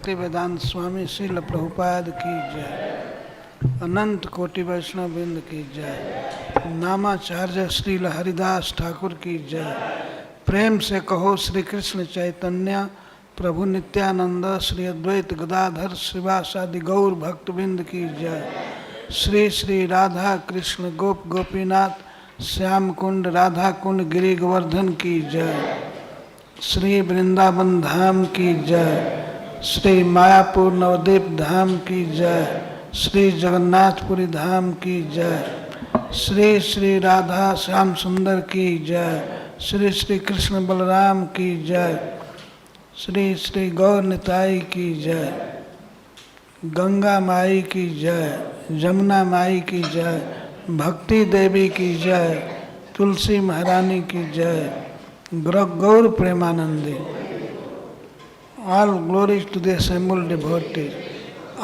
भक्ति वेदांत स्वामी श्रील प्रभुपाद की जय। अनंत कोटि वैष्णव वृंद की जय। नामाचार्य श्रील हरिदास ठाकुर की जय। प्रेम से कहो श्री कृष्ण चैतन्य प्रभु नित्यानंद श्री अद्वैत गदाधर श्रीवासादि गौर भक्तवृंद की जय। श्री श्री राधा कृष्ण गोप गोपीनाथ श्याम कुंड राधा कुंड गिरि गोवर्धन की जय। श्री वृंदावन धाम की जय। श्री मायापुर नवद्वीप धाम की जय। श्री जगन्नाथपुरी धाम की जय। श्री श्री राधा श्याम सुंदर की जय। श्री श्री कृष्ण बलराम की जय। श्री श्री गौर निताई की जय। गंगा माई की जय। जमुना माई की जय। भक्ति देवी की जय। तुलसी महारानी की जय। गौर Premanandi. All glories to the assembled devotees.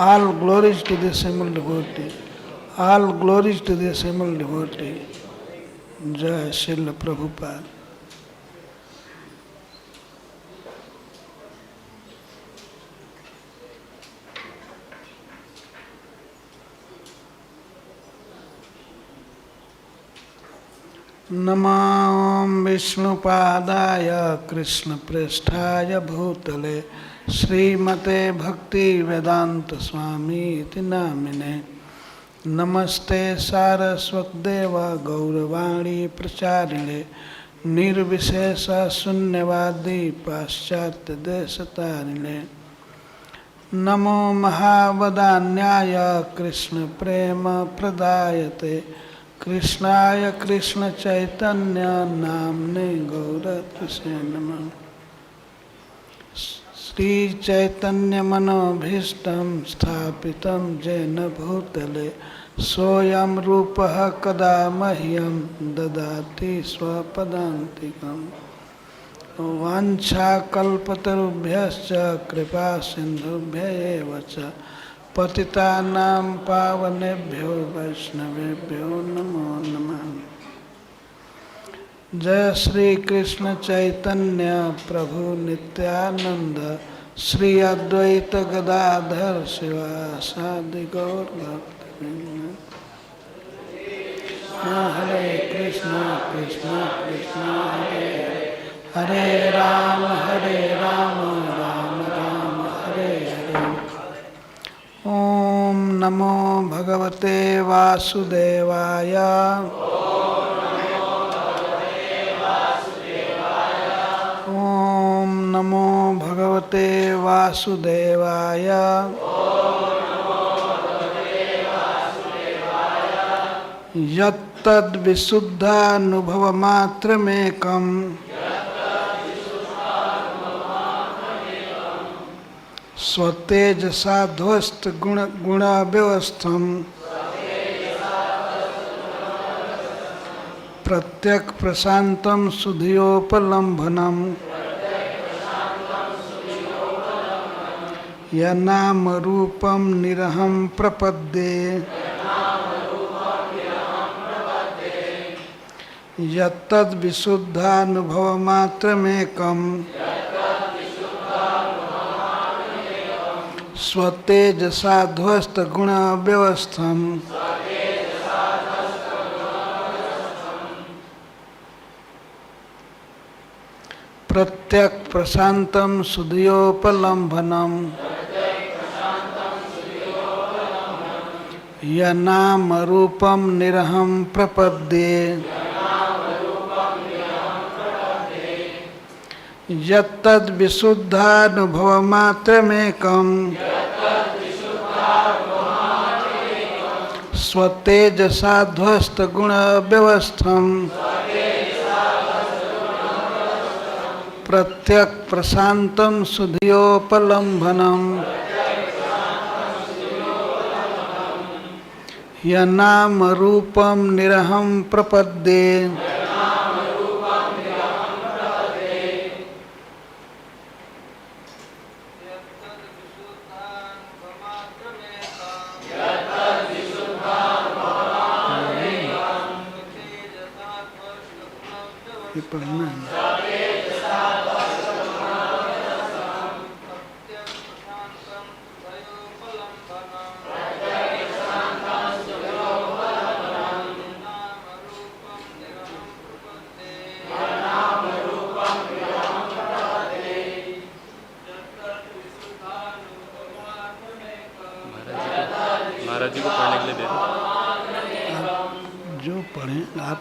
All glories to the assembled devotees. All glories to the assembled devotees. जय श्रील प्रभुपाद। नमो विष्णुपादाय कृष्णप्रेष्ठाय भूतले श्रीमते भक्ति वेदांत स्वामी इति नामिने। नमस्ते सारस्वतदेव गौरवाणी प्रचारिणे निर्विशेष शून्यवादी पाश्चात्य देशतारिणे। नमो महावदान्याय कृष्ण प्रेम प्रदायते कृष्णाय कृष्ण चैतन्य नामने गौरत्से नमः। श्री चैतन्य मनोभीष्टं स्थापितं येन भूतले सोऽयं रूपः कदा मह्यं ददाति स्वपदान्तिकम्। वाञ्छाकल्पतरुभ्यश्च कृपा सिन्धुभ्य एव च पतितानां पावनेभ्यो वैष्णवेभ्यो नमो नमः। जय श्री कृष्ण चैतन्य प्रभु नित्यानंद श्री अद्वैत गदाधर शिवासादि गौर भक्तवृंद। हरे कृष्ण कृष्ण कृष्ण हरे हरे, हरे राम राम राम हरे हरे। ओम नमो भगवते वासुदेवाय। ओम नमो भगवते वासुदेवाय। यत्तद् विशुद्धानुभवमात्रमेकम् स्वतेजसा ध्वस्त गुणाव्यवस्थम् प्रत्यक् प्रशान्तं सुधियोपलम्भनम् यनाम रूपं निरहं प्रपद्ये यत्तद् विशुद्धानुभवमात्रमेकम् स्वतेजसा ध्वस्त गुणाव्यवस्थम् प्रत्यक् प्रशान्तं सुधियोपलम्भनम् यनाम रूपं निरहं प्रपद्ये यत्तद् विशुद्धानुभवमात्रमेकम् स्वतेजसा ध्वस्त गुणाव्यवस्थम् प्रत्यक् प्रशान्तं सुधियोपलम्भनम् यनाम रूपं निरहं प्रपद्ये पढ़ना है। आप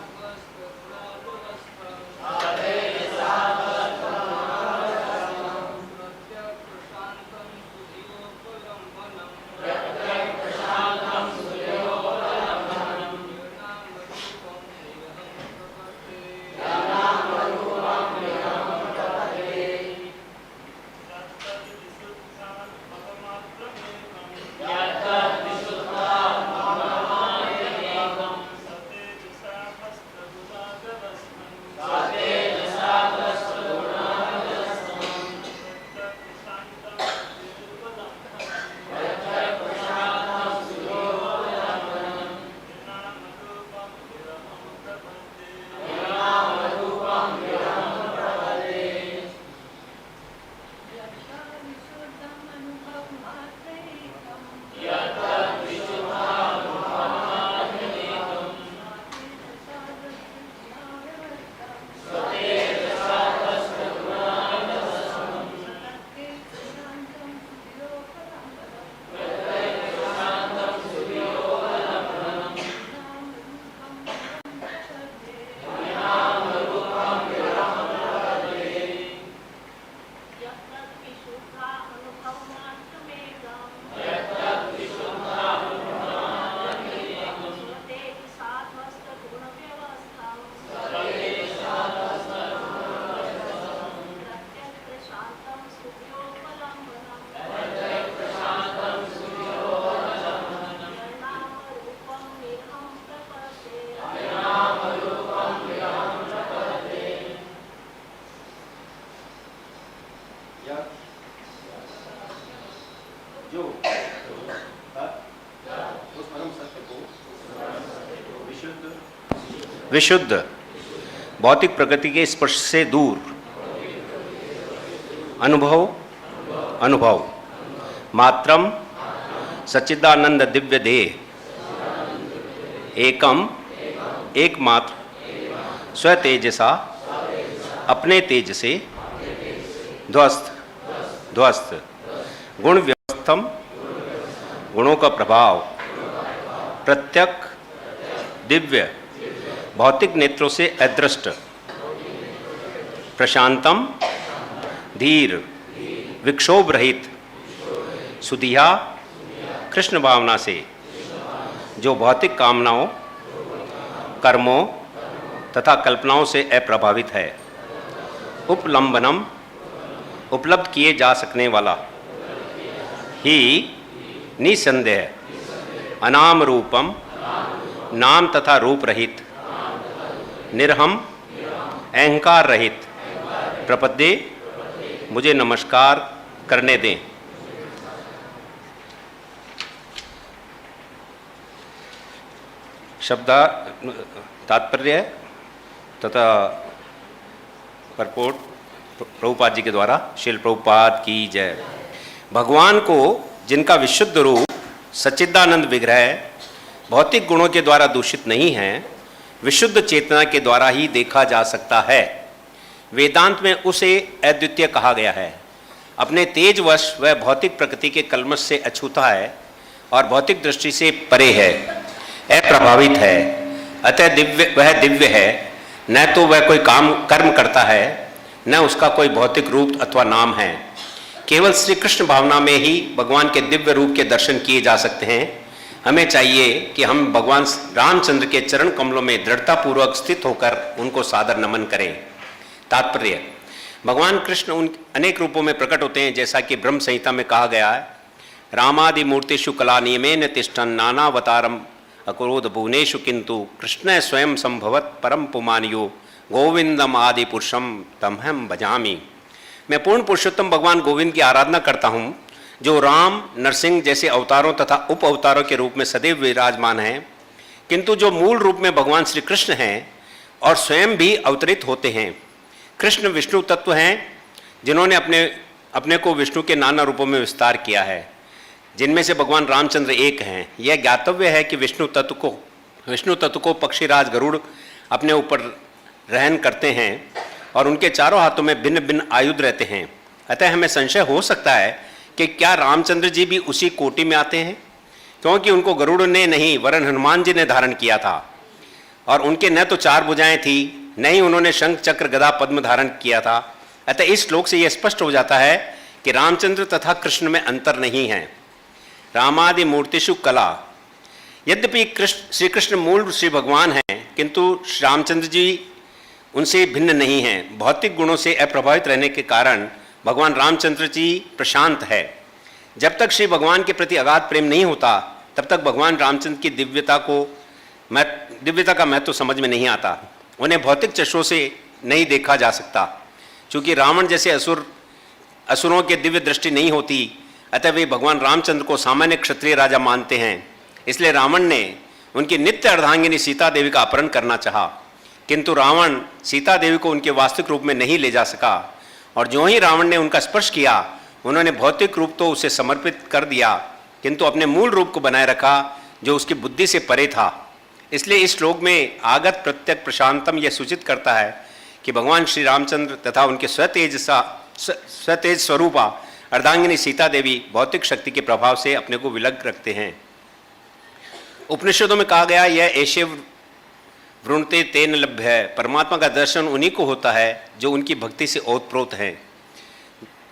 विशुद्ध भौतिक प्रकृति के स्पर्श से दूर अनुभव मात्रम सच्चिदानंद दिव्य देह एकमात्र स्वतेजसा अपने तेज से ध्वस्त गुण व्यवस्थम गुणों का प्रभाव प्रत्यक दिव्य भौतिक नेत्रों से अदृष्ट प्रशांतम धीर विक्षोभ रहित सुधिया कृष्ण भावना से जो भौतिक कामनाओं कर्मों तथा कल्पनाओं से अप्रभावित है उपलंबनम उपलब्ध किए जा सकने वाला ही निसंदेह अनाम रूपम नाम तथा रूप रहित निर्हम अहंकार रहित प्रपद्ये मुझे नमस्कार करने दें। शब्द तात्पर्य तथा परपोर्ट प्रभुपाद जी के द्वारा। श्रील प्रभुपाद की जय। भगवान को जिनका विशुद्ध रूप सच्चिदानंद विग्रह भौतिक गुणों के द्वारा दूषित नहीं है, विशुद्ध चेतना के द्वारा ही देखा जा सकता है। वेदांत में उसे अद्वितीय कहा गया है। अपने तेजवश वह भौतिक प्रकृति के कल्मश से अछूता है और भौतिक दृष्टि से परे है, अप्रभावित है। अतः वह दिव्य है। न तो वह कोई कर्म करता है, न उसका कोई भौतिक रूप अथवा नाम है। केवल श्री कृष्ण भावना में ही भगवान के दिव्य रूप के दर्शन किए जा सकते हैं। हमें चाहिए कि हम भगवान रामचंद्र के चरण कमलों में दृढ़तापूर्वक स्थित होकर उनको सादर नमन करें। तात्पर्य, भगवान कृष्ण उन अनेक रूपों में प्रकट होते हैं, जैसा कि ब्रह्म संहिता में कहा गया है, रामादि मूर्तिषु कला नियमेन तिष्ठन् नानावतारम अकुरोध भुवनेषु किंतु कृष्ण स्वयं संभवत परम पुमानियो गोविंदम आदि पुरुषम तमहम भजामि। मैं पूर्ण पुरुषोत्तम भगवान गोविंद की आराधना करता हूँ, जो राम नरसिंह जैसे अवतारों तथा उप अवतारों के रूप में सदैव विराजमान हैं, किंतु जो मूल रूप में भगवान श्री कृष्ण हैं और स्वयं भी अवतरित होते हैं। कृष्ण विष्णु तत्व हैं, जिन्होंने अपने को विष्णु के नाना रूपों में विस्तार किया है, जिनमें से भगवान रामचंद्र एक हैं। यह ज्ञातव्य है कि विष्णु तत्व को पक्षीराज गरुड़ अपने ऊपर रहन करते हैं और उनके चारों हाथों में भिन्न भिन्न आयुध रहते हैं। अतः हमें संशय हो सकता है कि क्या रामचंद्र जी भी उसी कोटि में आते हैं, क्योंकि उनको गरुड़ ने नहीं वरन हनुमान जी ने धारण किया था और उनके न तो 4 भुजाएं थी, न ही उन्होंने शंख चक्र गदा पद्म धारण किया था। अतः इस श्लोक से यह स्पष्ट हो जाता है कि रामचंद्र तथा कृष्ण में अंतर नहीं है। रामादि मूर्तिषु कला, यद्यपि श्री कृष्ण मूल श्री भगवान हैं, किंतु श्री रामचंद्र जी उनसे भिन्न नहीं हैं। भौतिक गुणों से अप्रभावित रहने के कारण भगवान रामचंद्र जी प्रशांत है। जब तक श्री भगवान के प्रति अगाध प्रेम नहीं होता, तब तक भगवान रामचंद्र की दिव्यता का महत्व समझ में नहीं आता। उन्हें भौतिक चक्षुओं से नहीं देखा जा सकता। चूँकि रावण जैसे असुरों के दिव्य दृष्टि नहीं होती, अतः वे भगवान रामचंद्र को सामान्य क्षत्रिय राजा मानते हैं। इसलिए रावण ने उनकी नित्य अर्धांगिनी सीता देवी का अपहरण करना चाहा, किंतु रावण सीता देवी को उनके वास्तविक रूप में नहीं ले जा सका। और जो ही रावण ने उनका स्पर्श किया, उन्होंने भौतिक रूप तो उसे समर्पित कर दिया, किंतु अपने मूल रूप को बनाए रखा जो उसकी बुद्धि से परे था। इसलिए इस श्लोक में आगत प्रत्यक प्रशांतम यह सूचित करता है कि भगवान श्री रामचंद्र तथा उनके स्वतेज स्वरूपा अर्धांगिनी सीता देवी भौतिक शक्ति के प्रभाव से अपने को विलग रखते हैं। उपनिषदों में कहा गया, यह ऐसे वृणते तेन लभ्य है। परमात्मा का दर्शन उन्हीं को होता है जो उनकी भक्ति से ओतप्रोत हैं।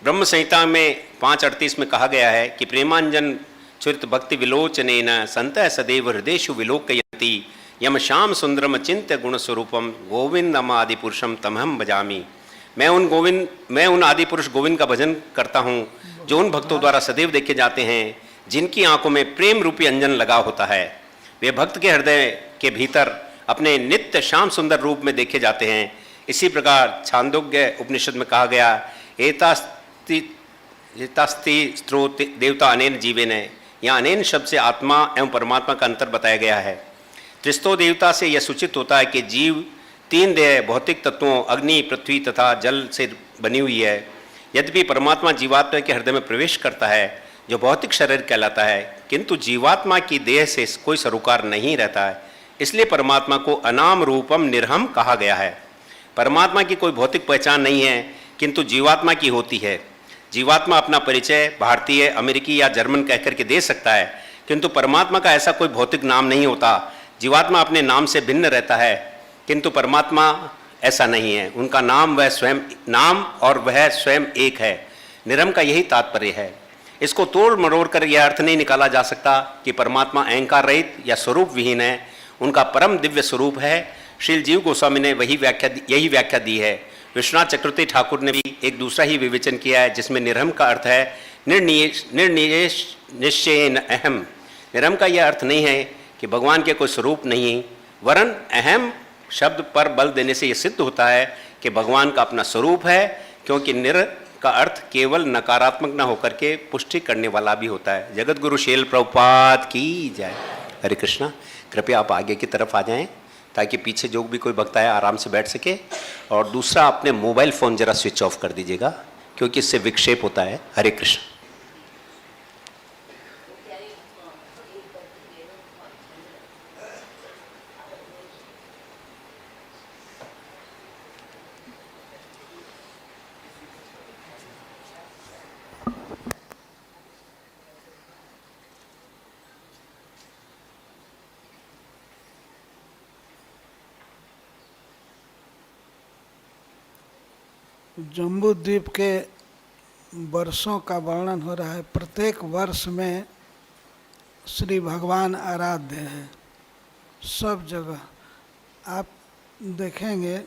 ब्रह्म संहिता में 5:38 में कहा गया है कि प्रेमांजन चरित भक्ति विलोचनेन संतः सदैव हृदयेषु विलोकयन्ति यम श्याम सुंदरम चिंत्य गुण स्वरूपम गोविंदम आदि पुरुषम तमहम भजामि। मैं उन आदि पुरुष गोविंद का भजन करता हूँ जो उन भक्तों द्वारा सदैव देखे जाते हैं जिनकी आंखों में प्रेम रूपी अंजन लगा होता है। वे भक्त के हृदय के भीतर अपने नित्य श्याम सुंदर रूप में देखे जाते हैं। इसी प्रकार छांदोग्य उपनिषद में कहा गया, एतास्ति स्त्रोत देवता अनेन जीवेन है। यहाँ अनेन शब्द से आत्मा एवं परमात्मा का अंतर बताया गया है। त्रिस्तो देवता से यह सूचित होता है कि जीव 3 देह भौतिक तत्वों अग्नि, पृथ्वी तथा जल से बनी हुई है। यद्यपि परमात्मा जीवात्मा के हृदय में प्रवेश करता है जो भौतिक शरीर कहलाता है, किंतु जीवात्मा की देह से कोई सरोकार नहीं रहता है। इसलिए परमात्मा को अनाम रूपम निर्हम कहा गया है। परमात्मा की कोई भौतिक पहचान नहीं है, किंतु जीवात्मा की होती है। जीवात्मा अपना परिचय भारतीय, अमेरिकी या जर्मन कहकर के दे सकता है, किंतु परमात्मा का ऐसा कोई भौतिक नाम नहीं होता। जीवात्मा अपने नाम से भिन्न रहता है, किंतु परमात्मा ऐसा नहीं है। उनका नाम और वह स्वयं एक है। निरम का यही तात्पर्य है। इसको तोड़ मरोड़ कर यह अर्थ नहीं निकाला जा सकता कि परमात्मा अहंकार रहित या स्वरूप विहीन है। उनका परम दिव्य स्वरूप है। श्री जीव गोस्वामी ने यही व्याख्या दी है। विश्वनाथ चक्रवर्ती ठाकुर ने भी एक दूसरा ही विवेचन किया है, जिसमें निर्हम का अर्थ है निश्चयेन अहम। निर्हम का यह अर्थ नहीं है कि भगवान के कोई स्वरूप नहीं, वरन अहम शब्द पर बल देने से यह सिद्ध होता है कि भगवान का अपना स्वरूप है, क्योंकि निर का अर्थ केवल नकारात्मक न होकर के पुष्टि करने वाला भी होता है। जगत गुरु शील प्रभुपाद की जय। हरे कृष्णा। कृपया आप आगे की तरफ आ जाएं ताकि पीछे जो भी कोई भक्त आया आराम से बैठ सके। और दूसरा, अपने मोबाइल फ़ोन जरा स्विच ऑफ कर दीजिएगा, क्योंकि इससे विक्षेप होता है। हरे कृष्ण। जम्बू द्वीप के वर्षों का वर्णन हो रहा है। प्रत्येक वर्ष में श्री भगवान आराध्य हैं सब जगह। आप देखेंगे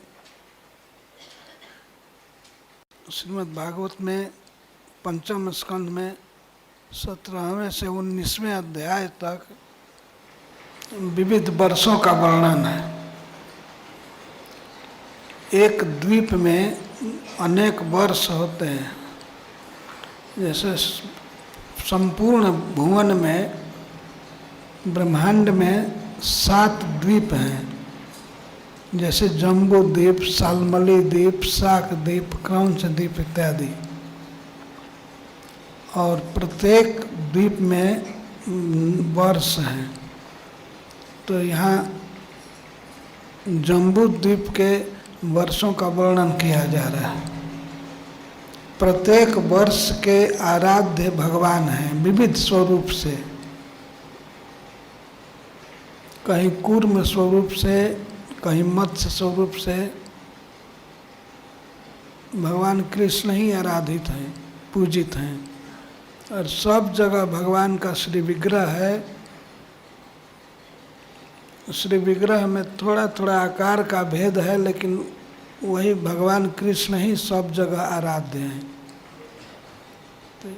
श्रीमद् भागवत में 5म स्कंध में 17वें से 19वें अध्याय तक विविध वर्षों का वर्णन है। एक द्वीप में अनेक वर्ष होते हैं। जैसे संपूर्ण भुवन में, ब्रह्मांड में 7 द्वीप हैं, जैसे जम्बू द्वीप, सालमली द्वीप, शाक द्वीप, क्रौंच द्वीप इत्यादि। और प्रत्येक द्वीप में वर्ष हैं। तो यहाँ जम्बू द्वीप के वर्षों का वर्णन किया जा रहा है। प्रत्येक वर्ष के आराध्य भगवान हैं विविध स्वरूप से। कहीं कूर्म स्वरूप से कहीं मत्स्य स्वरूप से भगवान कृष्ण ही आराधित हैं, पूजित हैं, और सब जगह भगवान का श्री विग्रह है। श्री विग्रह में थोड़ा थोड़ा आकार का भेद है, लेकिन वही भगवान कृष्ण ही सब जगह आराध्य हैं। तो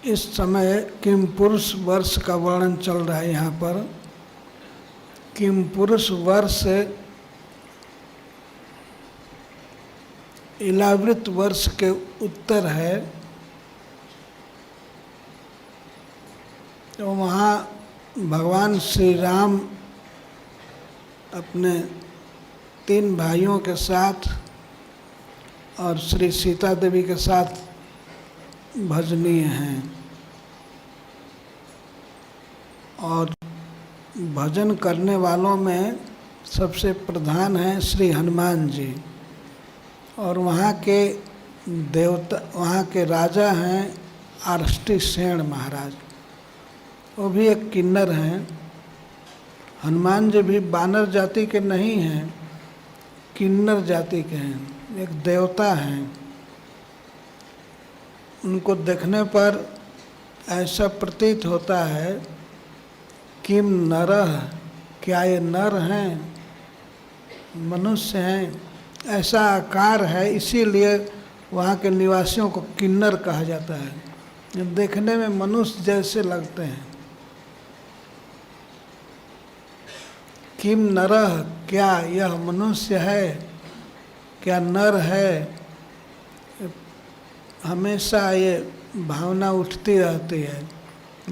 इस समय किम पुरुष वर्ष का वर्णन चल रहा है यहाँ पर। किम पुरुष वर्ष इलावृत वर्ष के उत्तर है। तो वहाँ भगवान श्री राम अपने 3 भाइयों के साथ और श्री सीता देवी के साथ भजनीय हैं, और भजन करने वालों में सबसे प्रधान हैं श्री हनुमान जी। और वहाँ के देवता, वहाँ के राजा हैं आरष्टी सेन महाराज, वो भी एक किन्नर हैं। हनुमान जी भी बानर जाति के नहीं हैं, किन्नर जाति के हैं, एक देवता हैं। उनको देखने पर ऐसा प्रतीत होता है किम नरः, क्या ये नर हैं, मनुष्य हैं, ऐसा आकार है। इसीलिए वहाँ के निवासियों को किन्नर कहा जाता है। देखने में मनुष्य जैसे लगते हैं। किम नरः, क्या यह मनुष्य है, क्या नर है, हमेशा ये भावना उठती रहती है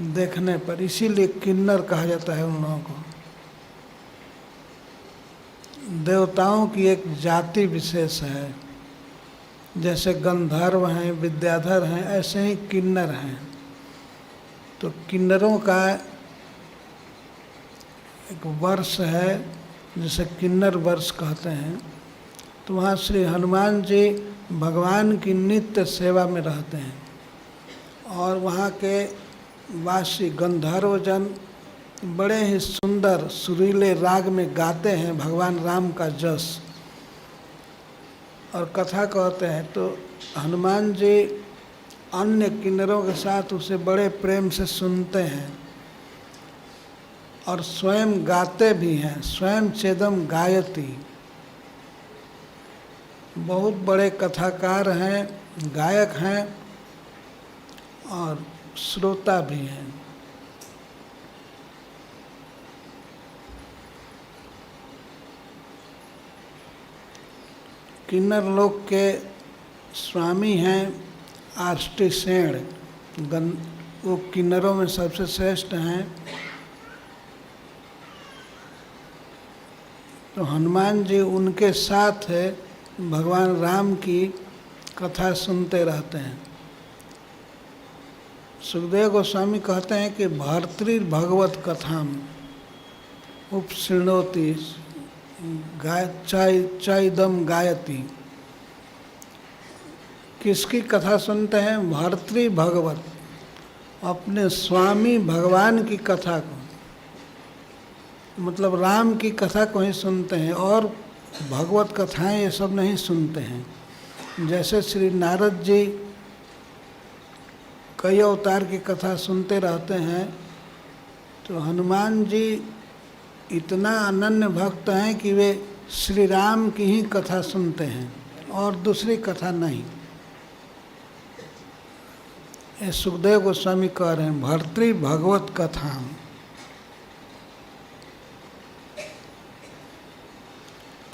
देखने पर, इसीलिए किन्नर कहा जाता है उन लोगों को। देवताओं की एक जाति विशेष है, जैसे गंधर्व हैं, विद्याधर हैं, ऐसे ही किन्नर हैं। तो किन्नरों का एक वर्ष है जिसे किन्नर वर्ष कहते हैं। तो वहाँ श्री हनुमान जी भगवान की नित्य सेवा में रहते हैं, और वहाँ के वासी गंधर्वजन बड़े ही सुंदर सुरीले राग में गाते हैं भगवान राम का जस और कथा कहते हैं। तो हनुमान जी अन्य किन्नरों के साथ उसे बड़े प्रेम से सुनते हैं और स्वयं गाते भी हैं। स्वयं चेदम गायति, बहुत बड़े कथाकार हैं, गायक हैं और श्रोता भी हैं। किन्नर लोक के स्वामी हैं आरष्टी सेन, वो किन्नरों में सबसे श्रेष्ठ हैं। तो हनुमान जी उनके साथ भगवान राम की कथा सुनते रहते हैं। सुखदेव गोस्वामी कहते हैं कि भर्तृभगवत कथाम उपशृणोति चाइदम गायति। किसकी कथा सुनते हैं? भर्तृभगवत, अपने स्वामी भगवान की कथा को, मतलब राम की कथा को ही सुनते हैं, और भगवत कथाएं ये सब नहीं सुनते हैं। जैसे श्री नारद जी कई अवतार की कथा सुनते रहते हैं, तो हनुमान जी इतना अनन्य भक्त हैं कि वे श्री राम की ही कथा सुनते हैं और दूसरी कथा नहीं। ये सुखदेव गोस्वामी कह रहे हैं भर्तृभगवत कथा।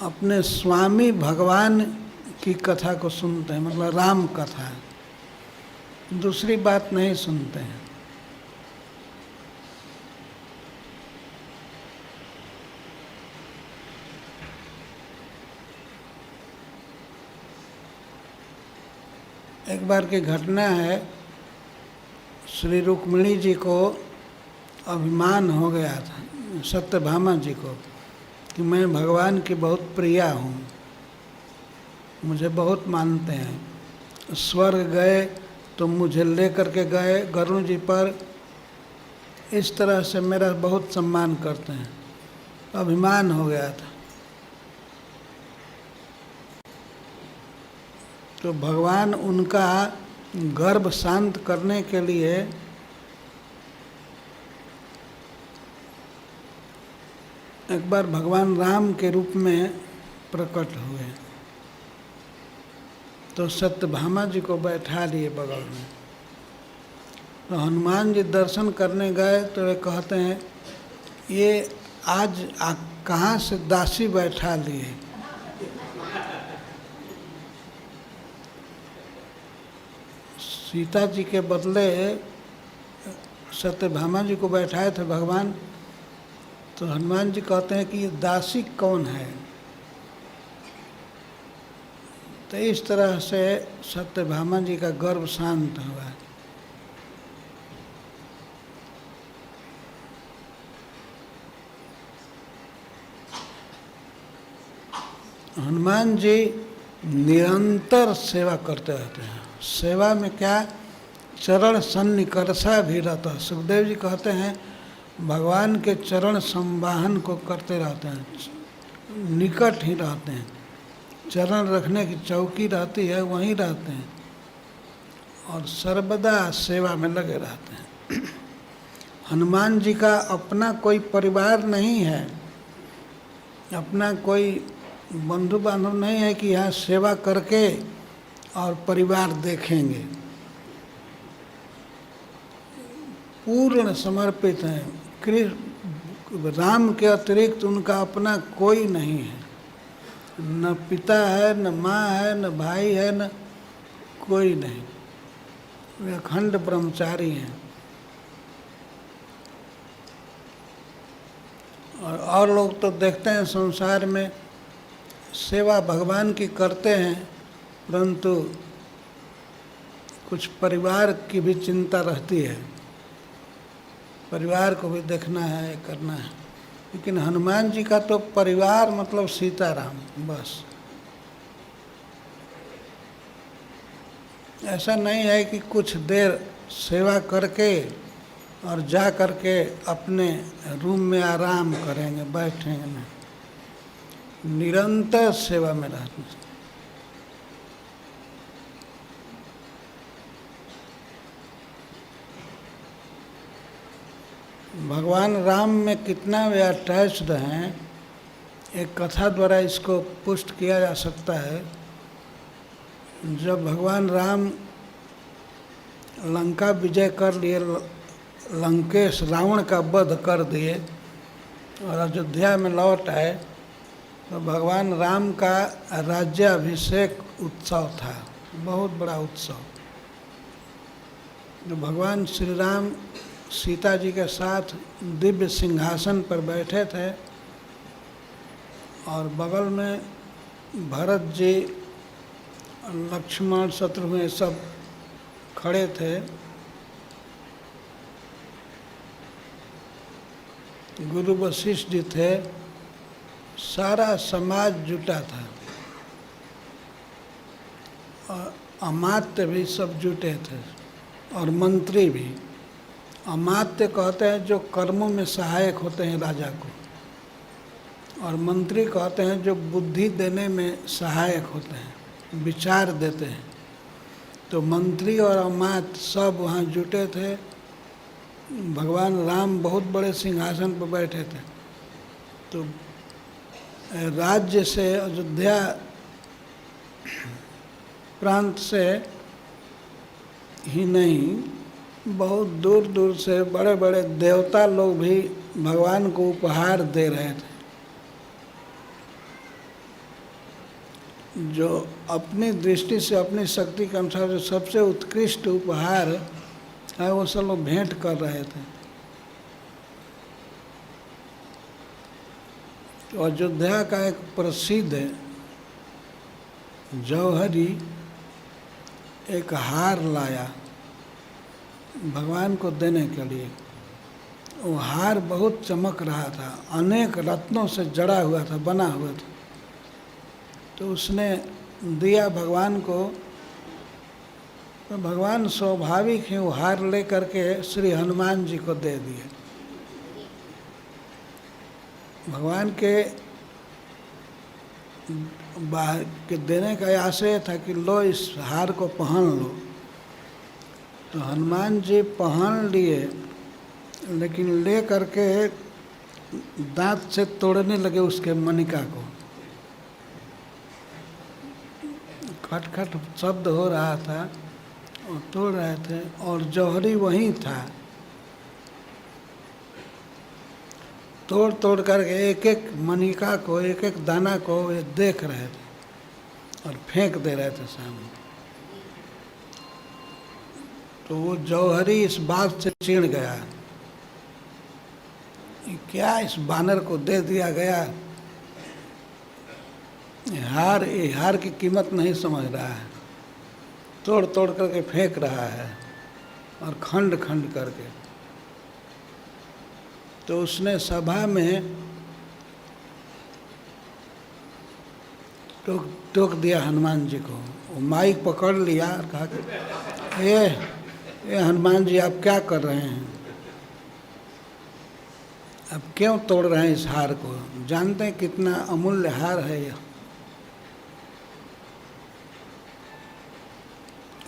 अपने स्वामी भगवान की कथा को सुनते हैं, मतलब राम कथा, दूसरी बात नहीं सुनते हैं। एक बार की घटना है, श्री रुक्मिणी जी को अभिमान हो गया था, सत्यभामा जी को, कि मैं भगवान की बहुत प्रिया हूँ, मुझे बहुत मानते हैं। स्वर्ग गए तो मुझे लेकर के गए गरुड़ जी पर, इस तरह से मेरा बहुत सम्मान करते हैं। अभिमान हो गया था। तो भगवान उनका गर्भ शांत करने के लिए एक बार भगवान राम के रूप में प्रकट हुए। तो सत्यभामा जी को बैठा लिए बगल में। तो हनुमान जी दर्शन करने गए तो वे कहते हैं ये आज कहाँ से दासी बैठा लिए। सीता जी के बदले सत्यभामा जी को बैठाए थे भगवान। तो हनुमान जी कहते हैं कि ये दासी कौन है। तो इस तरह से सत्यभामा जी का गर्भ शांत हुआ। हनुमान जी निरंतर सेवा करते रहते हैं। सेवा में क्या, चरण सन्निकर्षा भी रहता है। सुखदेव जी कहते हैं भगवान के चरण संवाहन को करते रहते हैं, निकट ही रहते हैं। चरण रखने की चौकी रहती है, वहीं रहते हैं और सर्वदा सेवा में लगे रहते हैं। हनुमान जी का अपना कोई परिवार नहीं है, अपना कोई बंधु बांधव नहीं है कि यहाँ सेवा करके और परिवार देखेंगे। पूर्ण समर्पित हैं। राम के अतिरिक्त उनका अपना कोई नहीं है, न पिता है, न माँ है, न भाई है, न कोई नहीं। वे अखंड ब्रह्मचारी हैं। और लोग तो देखते हैं संसार में सेवा भगवान की करते हैं, परंतु कुछ परिवार की भी चिंता रहती है, परिवार को भी देखना है, करना है। लेकिन हनुमान जी का तो परिवार मतलब सीताराम बस। ऐसा नहीं है कि कुछ देर सेवा करके और जा करके अपने रूम में आराम करेंगे, बैठेंगे नहीं। निरंतर सेवा में रहना। भगवान राम में कितना वे अटैच्ड हैं, एक कथा द्वारा इसको पुष्ट किया जा सकता है। जब भगवान राम लंका विजय कर लिए, लंकेश रावण का वध कर दिए और अयोध्या में लौट आए, तो भगवान राम का राज्याभिषेक उत्सव था, बहुत बड़ा उत्सव। जो भगवान श्री राम सीता जी के साथ दिव्य सिंहासन पर बैठे थे और बगल में भरत जी, लक्ष्मण, शत्रुघ्न सब खड़े थे। गुरु वशिष्ठ जी थे, सारा समाज जुटा था और अमात्य भी सब जुटे थे और मंत्री भी। अमात्य कहते हैं जो कर्मों में सहायक होते हैं राजा को, और मंत्री कहते हैं जो बुद्धि देने में सहायक होते हैं, विचार देते हैं। तो मंत्री और अमात्य सब वहाँ जुटे थे। भगवान राम बहुत बड़े सिंहासन पर बैठे थे। तो राज्य से, अयोध्या प्रांत से ही नहीं, बहुत दूर दूर से बड़े बड़े देवता लोग भी भगवान को उपहार दे रहे थे। जो अपनी दृष्टि से, अपनी शक्ति के अनुसार जो सबसे उत्कृष्ट उपहार है वो सब लोग भेंट कर रहे थे। तो अयोध्या का एक प्रसिद्ध जौहरी एक हार लाया भगवान को देने के लिए। वो हार बहुत चमक रहा था, अनेक रत्नों से जड़ा हुआ था, बना हुआ था। तो उसने दिया भगवान को। तो भगवान स्वाभाविक ही वो हार ले करके श्री हनुमान जी को दे दिए। भगवान के बाहर के देने का आशय था कि लो इस हार को पहन लो। तो हनुमान जी पहन लिए, लेकिन ले करके दांत से तोड़ने लगे उसके मणिका को। खट खट शब्द हो रहा था और तोड़ रहे थे, और जौहरी वहीं था। तोड़ तोड़ करके एक एक मणिका को, एक एक दाना को वे देख रहे थे और फेंक दे रहे थे सामने। तो वो जौहरी इस बात से चिढ़ गया, क्या इस बानर को दे दिया गया, ये हार की कीमत नहीं समझ रहा है, तोड़ तोड़ करके फेंक रहा है और खंड खंड करके। तो उसने सभा में टोक दिया हनुमान जी को। वो माइक पकड़ लिया और कहा कि ये हनुमान जी आप क्या कर रहे हैं, अब क्यों तोड़ रहे हैं इस हार को, जानते हैं कितना अमूल्य हार है यह।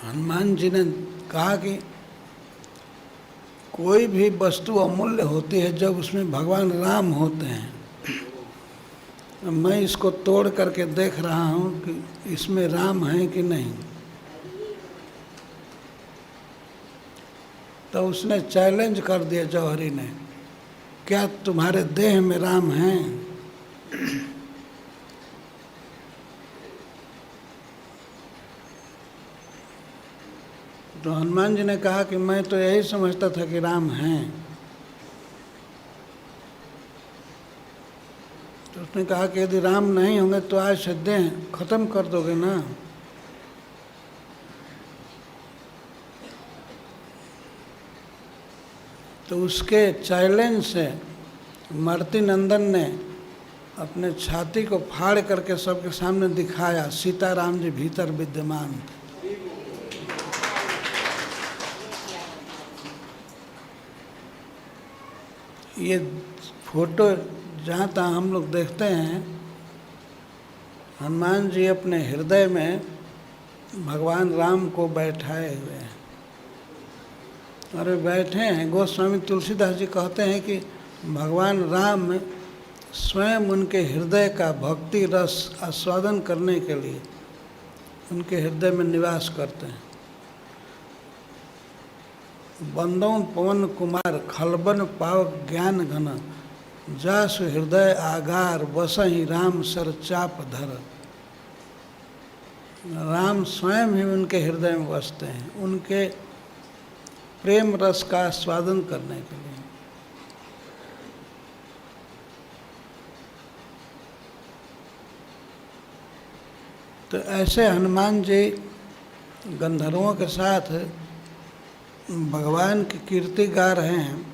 हनुमान जी ने कहा कि कोई भी वस्तु अमूल्य होती है जब उसमें भगवान राम होते हैं। मैं इसको तोड़ करके देख रहा हूँ कि इसमें राम है कि नहीं। तो उसने चैलेंज कर दिया जौहरी ने, क्या तुम्हारे देह में राम हैं? तो हनुमान जी ने कहा कि मैं तो यही समझता था कि राम हैं। तो उसने कहा कि यदि राम नहीं होंगे तो आज से देह खत्म कर दोगे ना। तो उसके चैलेंज से मारुति नंदन ने अपने छाती को फाड़ करके सबके सामने दिखाया, सीताराम जी भीतर विद्यमान थे। ये फोटो जहाँ तहाँ हम लोग देखते हैं, हनुमान जी अपने हृदय में भगवान राम को बैठाए हुए हैं और बैठे हैं। गोस्वामी तुलसीदास जी कहते हैं कि भगवान राम स्वयं उनके हृदय का भक्ति रस आस्वादन करने के लिए उनके हृदय में निवास करते हैं। बंदों पवन कुमार खलबन पावक ज्ञान घन, जासु हृदय आगार बसहि राम सर चाप धर। राम स्वयं ही उनके हृदय में बसते हैं, उनके प्रेम रस का आस्वादन करने के लिए। तो ऐसे हनुमान जी गंधर्वों के साथ भगवान की कीर्ति गा रहे हैं,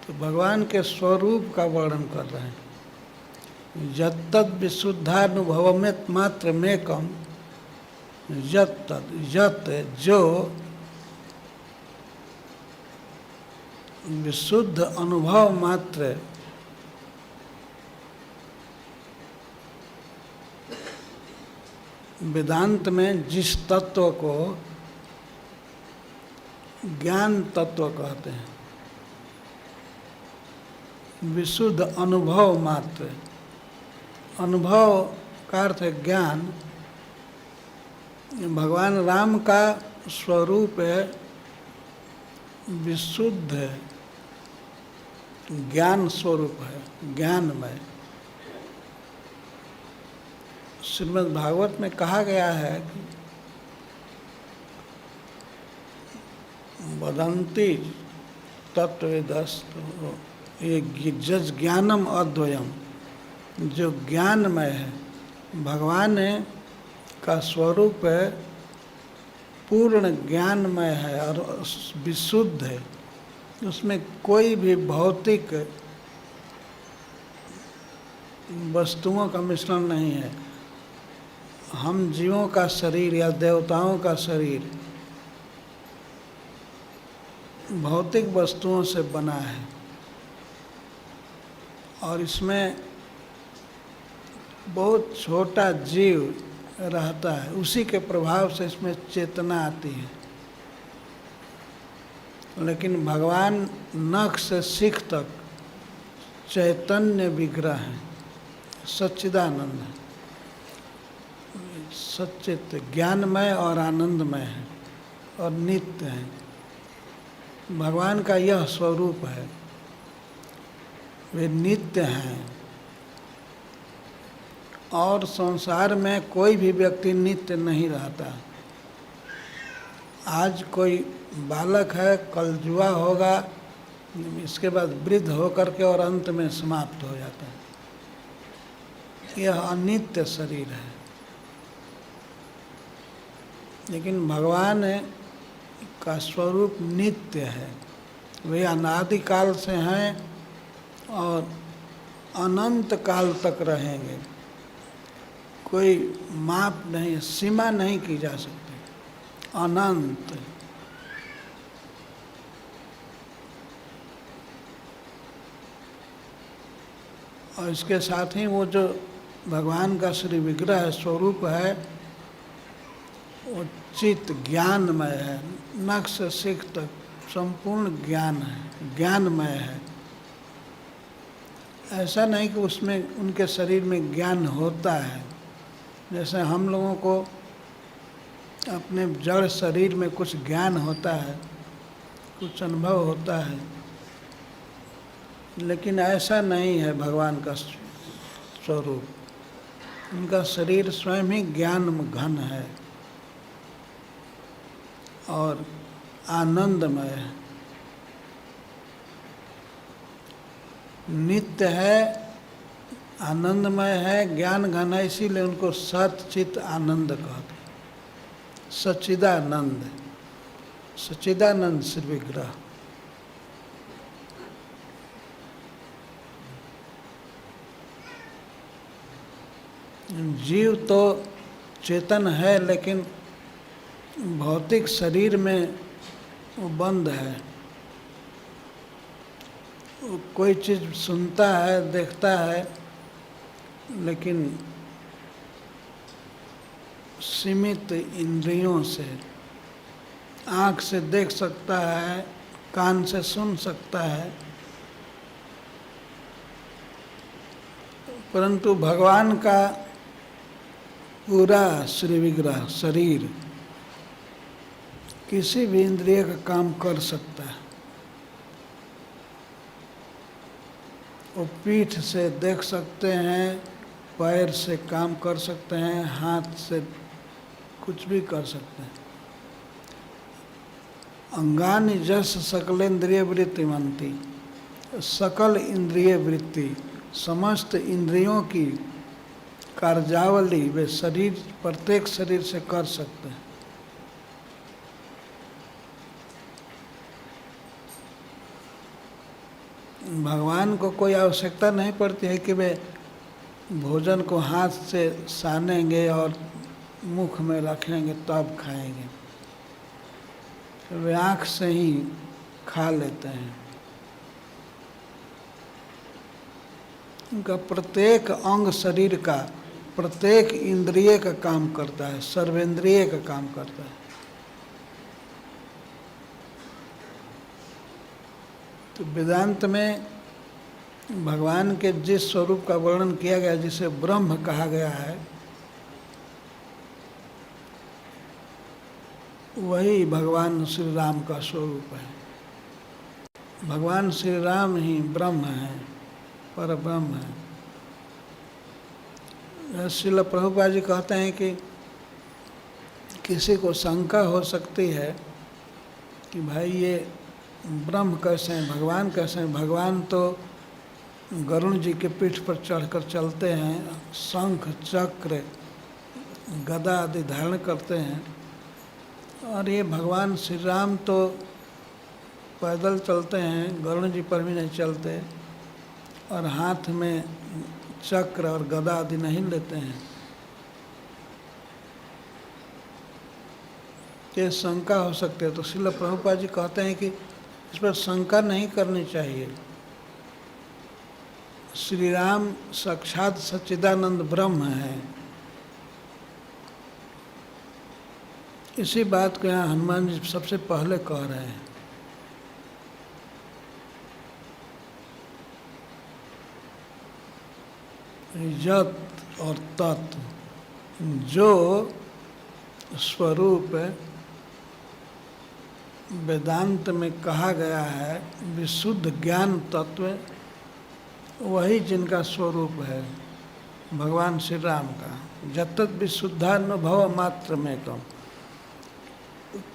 तो भगवान के स्वरूप का वर्णन कर रहे हैं। यत्तद् विशुद्धानुभवमेत मात्र मेकम, यत जो विशुद्ध अनुभव मात्र वेदांत में जिस तत्व को ज्ञान तत्व कहते हैं, विशुद्ध अनुभव मात्र, अनुभव का अर्थ है ज्ञान। भगवान राम का स्वरूप है विशुद्ध ज्ञान स्वरूप है, ज्ञानमय। श्रीमद् भागवत में कहा गया है कि वदंती तत्ववेदस्तु, ये जज ज्ञानम अद्वयम, जो ज्ञानमय है, भगवान का स्वरूप है, पूर्ण ज्ञानमय है और विशुद्ध है। उसमें कोई भी भौतिक वस्तुओं का मिश्रण नहीं है। हम जीवों का शरीर या देवताओं का शरीर भौतिक वस्तुओं से बना है और इसमें बहुत छोटा जीव रहता है, उसी के प्रभाव से इसमें चेतना आती है। लेकिन भगवान नख से शिख तक चैतन्य विग्रह है, सच्चिदानंद है, सच्चित ज्ञानमय और आनंदमय है और नित्य है। भगवान का यह स्वरूप है, वे नित्य हैं। और संसार में कोई भी व्यक्ति नित्य नहीं रहता। आज कोई बालक है, कल जुआ होगा, इसके बाद वृद्ध होकर के और अंत में समाप्त हो जाता है। यह अनित्य शरीर है। लेकिन भगवान का स्वरूप नित्य है, वे अनादिकाल से हैं और अनंत काल तक रहेंगे। कोई माप नहीं, सीमा नहीं की जा सकती, अनंत। और इसके साथ ही वो जो भगवान का श्री विग्रह स्वरूप है, वो चित्त ज्ञानमय है, नख से शिख तक संपूर्ण ज्ञान है, ज्ञानमय है। ऐसा नहीं कि उसमें उनके शरीर में ज्ञान होता है। जैसे हम लोगों को अपने जड़ शरीर में कुछ ज्ञान होता है, कुछ अनुभव होता है, लेकिन ऐसा नहीं है भगवान का स्वरूप। उनका शरीर स्वयं ही ज्ञान घन है और आनंदमय है, नित्य है, आनंदमय है, ज्ञान घन है। इसीलिए उनको सत चित आनंद कहते हैं, सच्चिदानंद, सच्चिदानंद श्री विग्रह। जीव तो चेतन है, लेकिन भौतिक शरीर में वो बंद है। वो कोई चीज़ सुनता है, देखता है, लेकिन सीमित इंद्रियों से। आँख से देख सकता है, कान से सुन सकता है, परंतु भगवान का पूरा श्री विग्रह शरीर किसी भी इंद्रिय का काम कर सकता है। वो पीठ से देख सकते हैं, पैर से काम कर सकते हैं, हाथ से कुछ भी कर सकते हैं। अंगानि जस सकलेंद्रिय वृत्ति मनती, सकल इंद्रिय वृत्ति, समस्त इंद्रियों की कार्यावली वे शरीर, प्रत्येक शरीर से कर सकते हैं। भगवान को कोई आवश्यकता नहीं पड़ती है कि वे भोजन को हाथ से सानेंगे और मुख में रखेंगे तब खाएंगे। वे आँख से ही खा लेते हैं। उनका प्रत्येक अंग शरीर का, प्रत्येक इंद्रिय का काम करता है, सर्वेंद्रिय का काम करता है। तो वेदांत में भगवान के जिस स्वरूप का वर्णन किया गया, जिसे ब्रह्म कहा गया है, वही भगवान श्री राम का स्वरूप है। भगवान श्री राम ही ब्रह्म है, पर ब्रह्म है। श्रील प्रभुपाद जी कहते हैं कि किसी को शंका हो सकती है कि भाई ये ब्रह्म कैसे हैं, भगवान कैसे हैं। भगवान तो गरुण जी के पीठ पर चढ़कर चलते हैं, शंख चक्र गदा आदि धारण करते हैं, और ये भगवान श्री राम तो पैदल चलते हैं, गरुण जी पर भी नहीं चलते, और हाथ में चक्र और गदा आदि नहीं लेते हैं। ये शंका हो सकती है। तो श्रील प्रभुपाद जी कहते हैं कि इस पर शंका नहीं करनी चाहिए। श्री राम साक्षात सच्चिदानंद ब्रह्म है। इसी बात को यहाँ हनुमान जी सबसे पहले कह रहे हैं। यत और तत्, जो स्वरूप वेदांत में कहा गया है विशुद्ध ज्ञान तत्व, वही जिनका स्वरूप है भगवान श्री राम का। जतत विशुद्धानुभव मात्र में कम,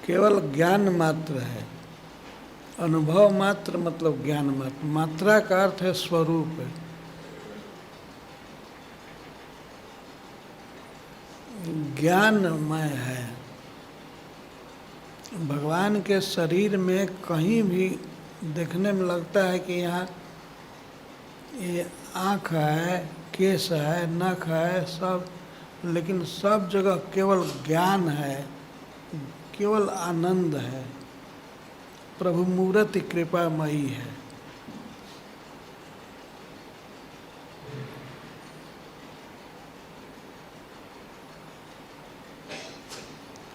केवल ज्ञान मात्र है। अनुभव मात्र मतलब ज्ञान मात्र। मात्रा का अर्थ है स्वरूप है। ज्ञानमय है। भगवान के शरीर में कहीं भी देखने में लगता है कि यहाँ ये आँख है, केस है, नख है, सब, लेकिन सब जगह केवल ज्ञान है, केवल आनंद है। प्रभु मूर्ति कृपामयी है।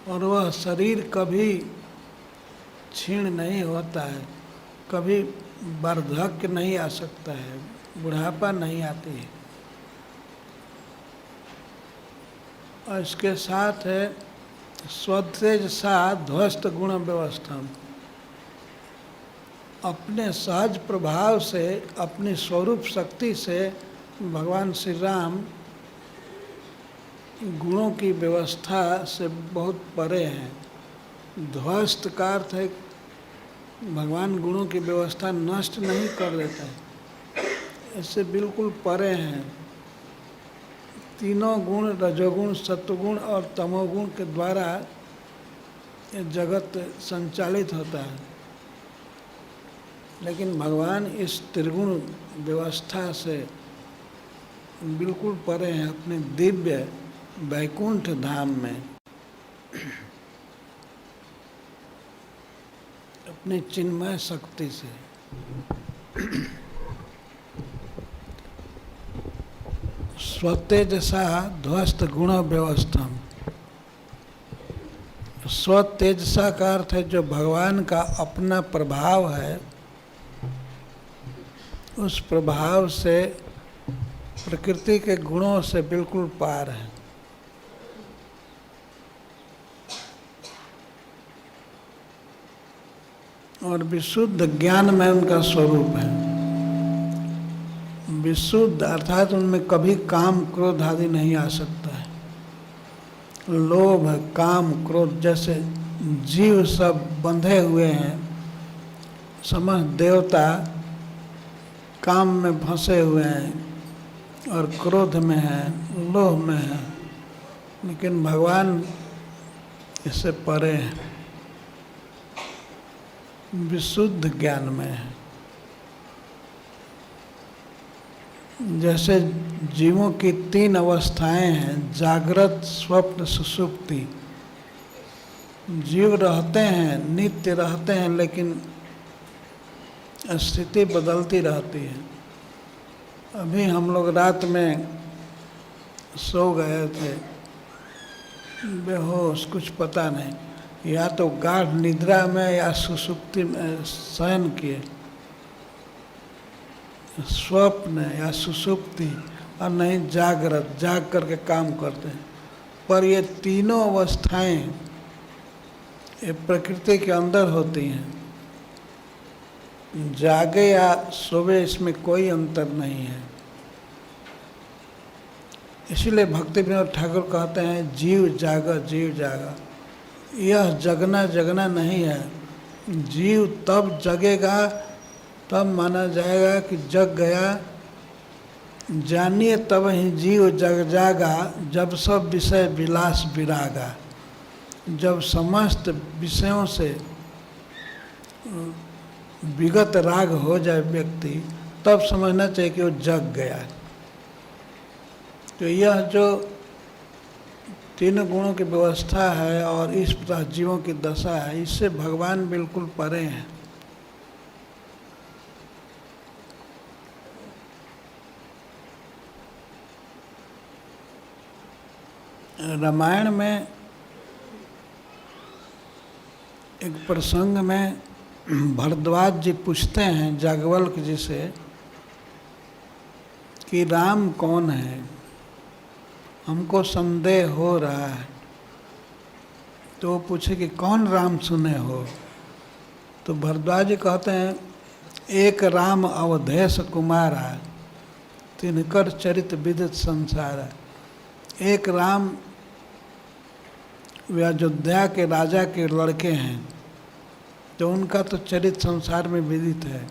और वह शरीर कभी क्षीण नहीं होता है, कभी वार्धक्य नहीं आ सकता है, बुढ़ापा नहीं आती है। और इसके साथ है स्वतेज सा ध्वस्त गुण व्यवस्था। अपने सहज प्रभाव से, अपनी स्वरूप शक्ति से भगवान श्री राम गुणों की व्यवस्था से बहुत परे हैं। ध्वस्त का अर्थ है भगवान गुणों की व्यवस्था नष्ट नहीं कर देता है, इससे बिल्कुल परे हैं। तीनों गुण, रजोगुण, सत्वगुण और तमोगुण के द्वारा ये जगत संचालित होता है, लेकिन भगवान इस त्रिगुण व्यवस्था से बिल्कुल परे हैं अपने दिव्य वैकुंठ धाम में, अपनी चिन्मय शक्ति से। स्वतेजसा ध्वस्त गुण व्यवस्था। स्वतेजसा का अर्थ है जो भगवान का अपना प्रभाव है, उस प्रभाव से प्रकृति के गुणों से बिल्कुल पार है। और विशुद्ध ज्ञान में उनका स्वरूप है। विशुद्ध अर्थात उनमें कभी काम क्रोध आदि नहीं आ सकता है। लोभ, काम, क्रोध जैसे जीव सब बंधे हुए हैं, समस्त देवता काम में फंसे हुए हैं और क्रोध में हैं, लोभ में हैं, लेकिन भगवान इससे परे हैं, विशुद्ध ज्ञान में है। जैसे जीवों की तीन अवस्थाएं हैं, जागृत, स्वप्न, सुषुप्ति। जीव रहते हैं, नित्य रहते हैं, लेकिन स्थिति बदलती रहती है। अभी हम लोग रात में सो गए थे, बेहोश, कुछ पता नहीं, या तो गाढ़ निद्रा में या सुषुप्ति में शयन किए, स्वप्न या सुषुप्ति, और नहीं जागृत, जाग करके काम करते हैं। पर ये तीनों अवस्थाएं ये प्रकृति के अंदर होती हैं। जागे या सोवे इसमें कोई अंतर नहीं है। इसलिए भक्ति विनोद ठाकुर कहते हैं जीव जागा, जीव जागा। यह जगना जगना नहीं है। जीव तब जगेगा, तब माना जाएगा कि जग गया। जानिए तब ही जीव जग जागा, जब सब विषय विलास विरागा। जब समस्त विषयों से विगत राग हो जाए व्यक्ति, तब समझना चाहिए कि वो जग गया। तो यह जो तीन गुणों की व्यवस्था है और इस प्रकार जीवों की दशा है, इससे भगवान बिल्कुल परे हैं। रामायण में एक प्रसंग में भरद्वाज जी पूछते हैं जाज्ञवल्क्य जी से कि राम कौन है, हमको संदेह हो रहा है। तो वो पूछे कि कौन राम सुने हो। तो भरद्वाज जी कहते हैं एक राम अवधेश कुमारा, तिनकर चरित विदित संसारा। एक राम वे अयोध्या के राजा के लड़के हैं, तो उनका तो चरित संसार में विदित है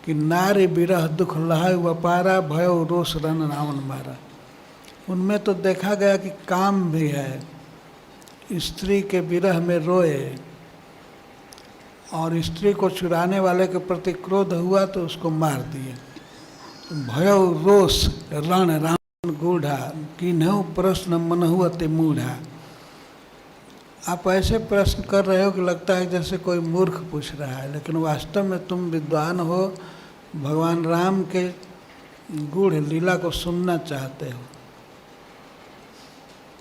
कि नारी विरह दुख लहाय वपारा, भयो रोष रन रावण मारा। उनमें तो देखा गया कि काम भी है, स्त्री के विरह में रोए और स्त्री को चुराने वाले के प्रति क्रोध हुआ तो उसको मार दिए। भयो रोष रण रावण गूढ़ा, किन्हु प्रश्न मनहु अति मूढ़ा। आप ऐसे प्रश्न कर रहे हो कि लगता है जैसे कोई मूर्ख पूछ रहा है, लेकिन वास्तव में तुम विद्वान हो, भगवान राम के गूढ़ लीला को सुनना चाहते हो।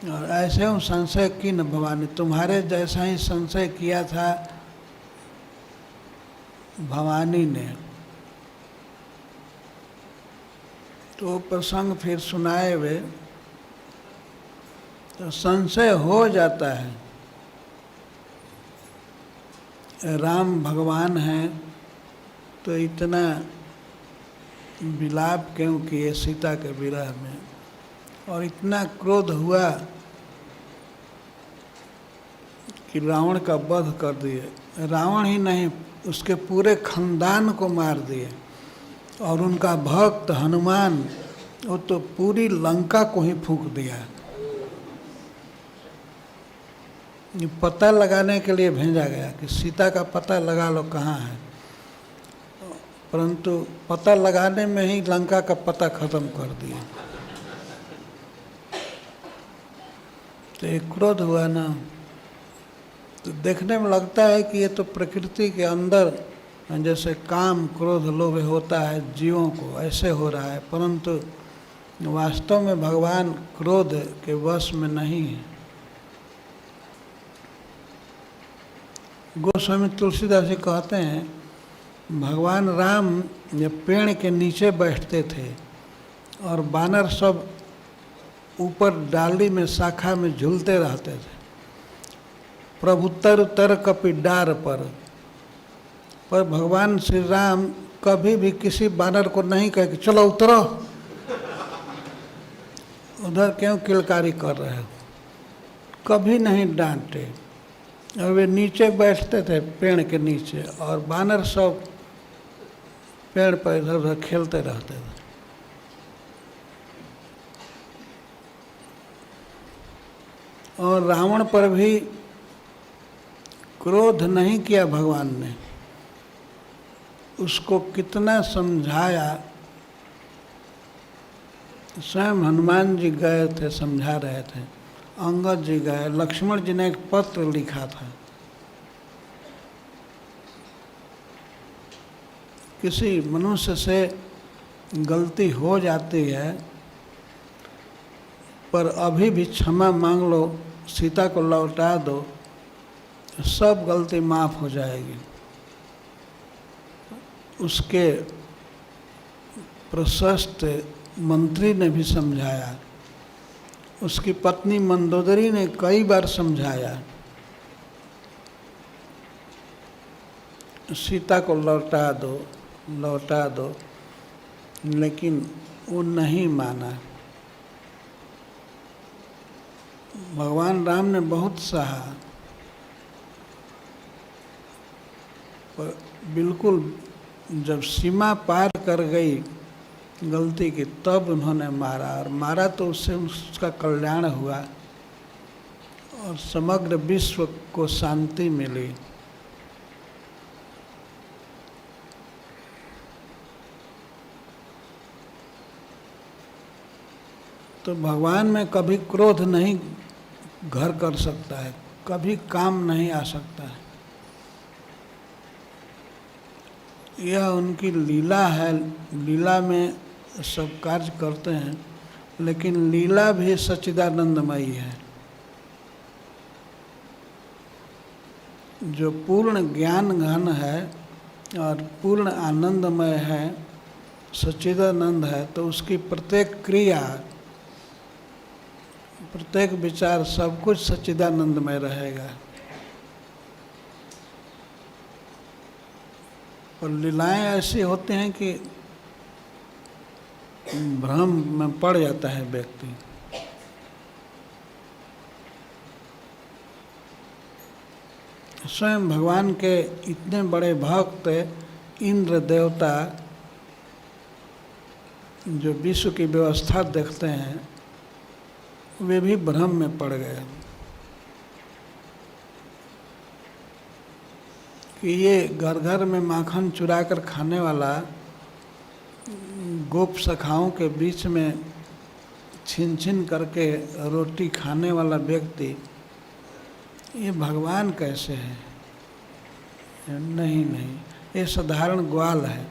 और ऐसे हूँ संशय की न भवानी, तुम्हारे जैसा ही संशय किया था भवानी ने। तो प्रसंग फिर सुनाए हुए तो संशय हो जाता है, राम भगवान हैं तो इतना विलाप क्यों किए सीता के विरह में, और इतना क्रोध हुआ कि रावण का वध कर दिए। रावण ही नहीं, उसके पूरे खानदान को मार दिए। और उनका भक्त हनुमान, वो तो पूरी लंका को ही फूंक दिया। ये पता लगाने के लिए भेजा गया कि सीता का पता लगा लो कहाँ है, परंतु पता लगाने में ही लंका का पता खत्म कर दिया। तो एक क्रोध हुआ ना, तो देखने में लगता है कि ये तो प्रकृति के अंदर जैसे काम क्रोध लोभ होता है जीवों को, ऐसे हो रहा है, परंतु वास्तव में भगवान क्रोध के वश में नहीं है। गोस्वामी तुलसीदास जी कहते हैं भगवान राम जब पेड़ के नीचे बैठते थे और बानर सब ऊपर डाली में शाखा में झूलते रहते थे, प्रभु तर तर कपि डार पर भगवान श्री राम कभी भी किसी बानर को नहीं कहे कि चलो उतरो, उधर क्यों किलकारी कर रहे हो, कभी नहीं डांटे। और वे नीचे बैठते थे पेड़ के नीचे और बानर सब पेड़ पर इधर उधर खेलते रहते थे। और रावण पर भी क्रोध नहीं किया भगवान ने, उसको कितना समझाया। स्वयं हनुमान जी गए थे, समझा रहे थे, अंगद जी गए, लक्ष्मण जी ने एक पत्र लिखा था। किसी मनुष्य से गलती हो जाती है पर अभी भी क्षमा मांग लो, सीता को लौटा दो, सब गलती माफ हो जाएगी। उसके प्रशस्त मंत्री ने भी समझाया, उसकी पत्नी मंदोदरी ने कई बार समझाया, सीता को लौटा दो लौटा दो, लेकिन वो नहीं माना। भगवान राम ने बहुत सहा, पर बिल्कुल जब सीमा पार कर गई गलती की, तब उन्होंने मारा। और मारा तो उससे उसका कल्याण हुआ और समग्र विश्व को शांति मिली। तो भगवान में कभी क्रोध नहीं घर कर सकता है, कभी काम नहीं आ सकता है। यह उनकी लीला है, लीला में सब कार्य करते हैं, लेकिन लीला भी सच्चिदानंदमयी है। जो पूर्ण ज्ञान घन है और पूर्ण आनंदमय है, सच्चिदानंद है, तो उसकी प्रत्येक क्रिया, प्रत्येक विचार, सब कुछ सच्चिदानंदमय रहेगा। और लीलाएं ऐसी होती हैं कि भ्रम में पड़ जाता है व्यक्ति। स्वयं भगवान के इतने बड़े भक्त इंद्र देवता जो विश्व की व्यवस्था देखते हैं, वे भी भ्रम में पड़ गए कि ये घर घर में माखन चुरा कर खाने वाला, गोप सखाओं के बीच में छीन छीन करके रोटी खाने वाला व्यक्ति, ये भगवान कैसे है? नहीं, ये साधारण ग्वाल है।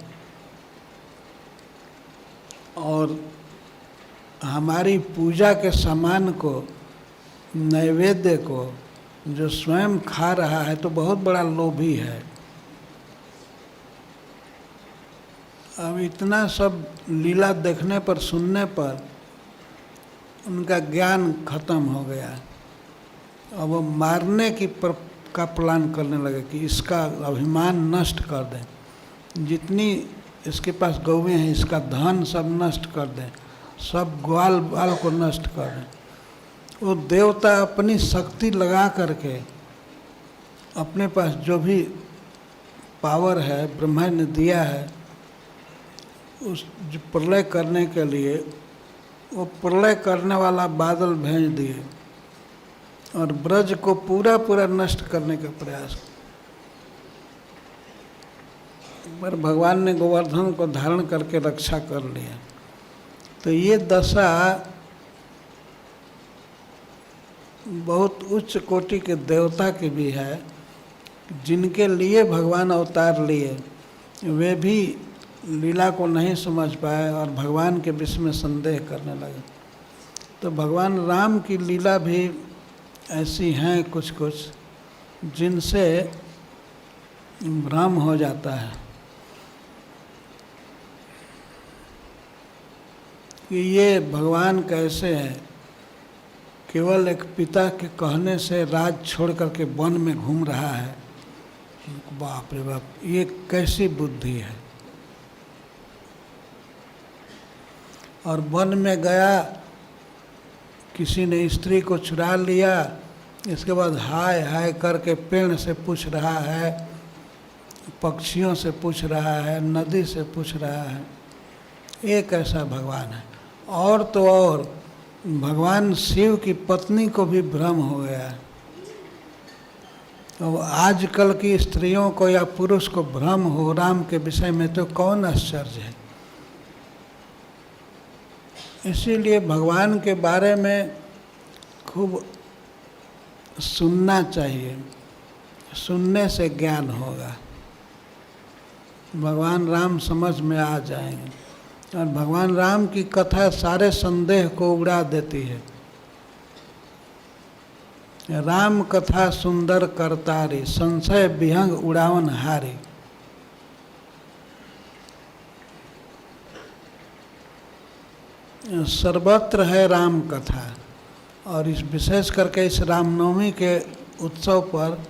और हमारी पूजा के सामान को, नैवेद्य को जो स्वयं खा रहा है तो बहुत बड़ा लोभी है। अब इतना सब लीला देखने पर, सुनने पर उनका ज्ञान खत्म हो गया। अब वो मारने का प्लान करने लगे कि इसका अभिमान नष्ट कर दें, जितनी इसके पास गौवें हैं इसका धन सब नष्ट कर दें, सब ग्वाल बाल को नष्ट कर दें। वो देवता अपनी शक्ति लगा करके, अपने पास जो भी पावर है ब्रह्मा ने दिया है, उस जो प्रलय करने के लिए, वो प्रलय करने वाला बादल भेज दिए और ब्रज को पूरा पूरा नष्ट करने का प्रयास। पर भगवान ने गोवर्धन को धारण करके रक्षा कर लिया। तो ये दशा बहुत उच्च कोटि के देवता की भी है, जिनके लिए भगवान अवतार लिए, वे भी लीला को नहीं समझ पाए और भगवान के विषय में संदेह करने लगे। तो भगवान राम की लीला भी ऐसी हैं कुछ कुछ, जिनसे भ्रम हो जाता है कि ये भगवान कैसे है। केवल एक पिता के कहने से राज छोड़ करके वन में घूम रहा है। बाप रे बाप, ये कैसी बुद्धि है। और वन में गया, किसी ने स्त्री को चुरा लिया, इसके बाद हाय हाय करके पेड़ से पूछ रहा है, पक्षियों से पूछ रहा है, नदी से पूछ रहा है। एक ऐसा भगवान है। और तो और भगवान शिव की पत्नी को भी भ्रम हो गया। तो आजकल की स्त्रियों को या पुरुष को भ्रम हो राम के विषय में, तो कौन आश्चर्य है। इसीलिए भगवान के बारे में खूब सुनना चाहिए, सुनने से ज्ञान होगा, भगवान राम समझ में आ जाएंगे। और भगवान राम की कथा सारे संदेह को उड़ा देती है। राम कथा सुंदर करतारी, संशय विहंग उड़ावन हारी। सर्वत्र है राम कथा। और इस विशेष करके इस रामनवमी के उत्सव पर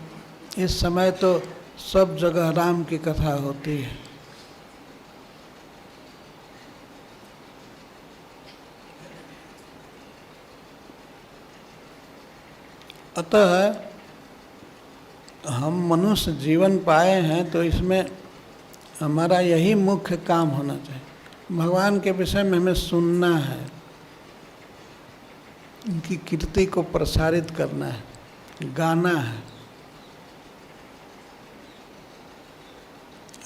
इस समय तो सब जगह राम की कथा होती है। अतः हम मनुष्य जीवन पाए हैं तो इसमें हमारा यही मुख्य काम होना चाहिए। भगवान के विषय में हमें सुनना है, उनकी कीर्ति को प्रसारित करना है, गाना है।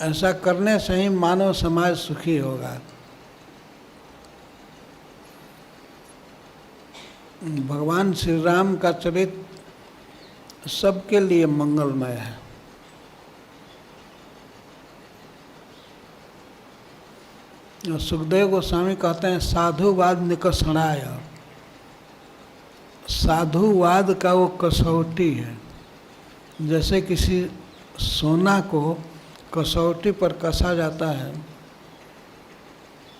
ऐसा करने से ही मानव समाज सुखी होगा। भगवान श्री राम का चरित्र सबके लिए मंगलमय है। सुखदेव गोस्वामी कहते हैं साधुवाद निकषणाय, साधुवाद का वो कसौटी है। जैसे किसी सोना को कसौटी पर कसा जाता है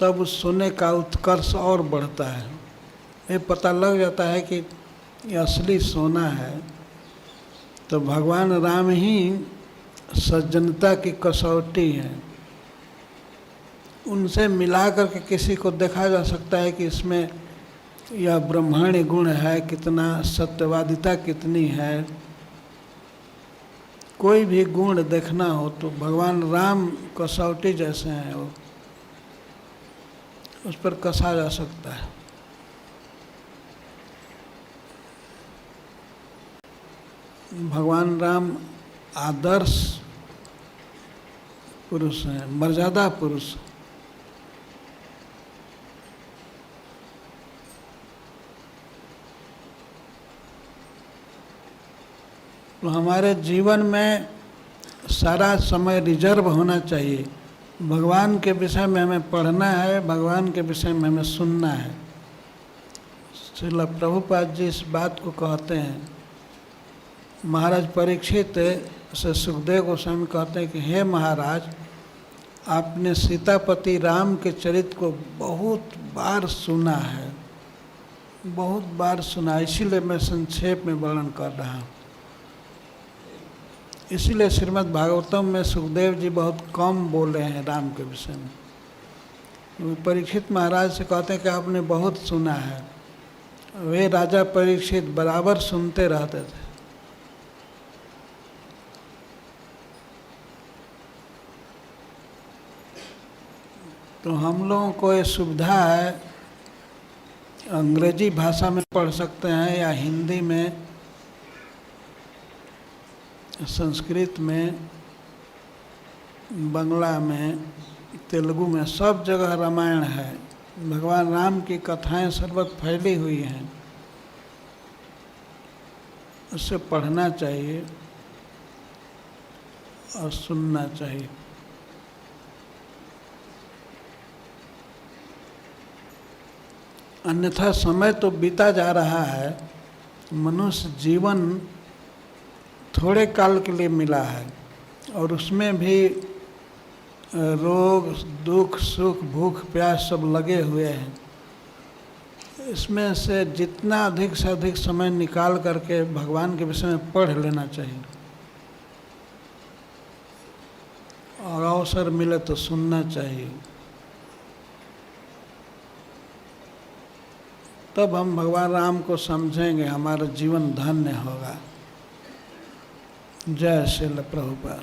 तब उस सोने का उत्कर्ष और बढ़ता है। ये पता लग जाता है कि ये असली सोना है। तो भगवान राम ही सज्जनता की कसौटी है। उनसे मिला करके किसी को देखा जा सकता है कि इसमें यह ब्रह्मांड गुण है, कितना सत्यवादिता कितनी है। कोई भी गुण देखना हो तो भगवान राम कसौटी जैसे हैं, वो उस पर कसा जा सकता है। भगवान राम आदर्श पुरुष हैं, मर्यादा पुरुष। तो हमारे जीवन में सारा समय रिजर्व होना चाहिए। भगवान के विषय में हमें पढ़ना है, भगवान के विषय में हमें सुनना है। श्रील प्रभुपाद जी इस बात को कहते हैं। महाराज परीक्षित से सुखदेव गोस्वामी कहते हैं कि हे महाराज, आपने सीतापति राम के चरित्र को बहुत बार सुना है, बहुत बार सुना, इसीलिए मैं संक्षेप में वर्णन कर रहा हूँ। इसीलिए श्रीमद् भागवतम में सुखदेव जी बहुत कम बोले हैं राम के विषय में। परीक्षित महाराज से कहते हैं कि आपने बहुत सुना है। वे राजा परीक्षित बराबर सुनते रहते थे। तो हम लोगों को ये सुविधा है, अंग्रेजी भाषा में पढ़ सकते हैं या हिंदी में, संस्कृत में, बांग्ला में, तेलुगु में, सब जगह रामायण है। भगवान राम की कथाएं सर्वत्र फैली हुई हैं। उससे पढ़ना चाहिए और सुनना चाहिए। अन्यथा समय तो बीता जा रहा है। मनुष्य जीवन थोड़े काल के लिए मिला है और उसमें भी रोग, दुख, सुख, भूख, प्यास सब लगे हुए हैं। इसमें से जितना अधिक से अधिक समय निकाल करके भगवान के विषय में पढ़ लेना चाहिए और अवसर मिले तो सुनना चाहिए। तब हम भगवान राम को समझेंगे, हमारा जीवन धन्य होगा। जय श्रील प्रभुपाद।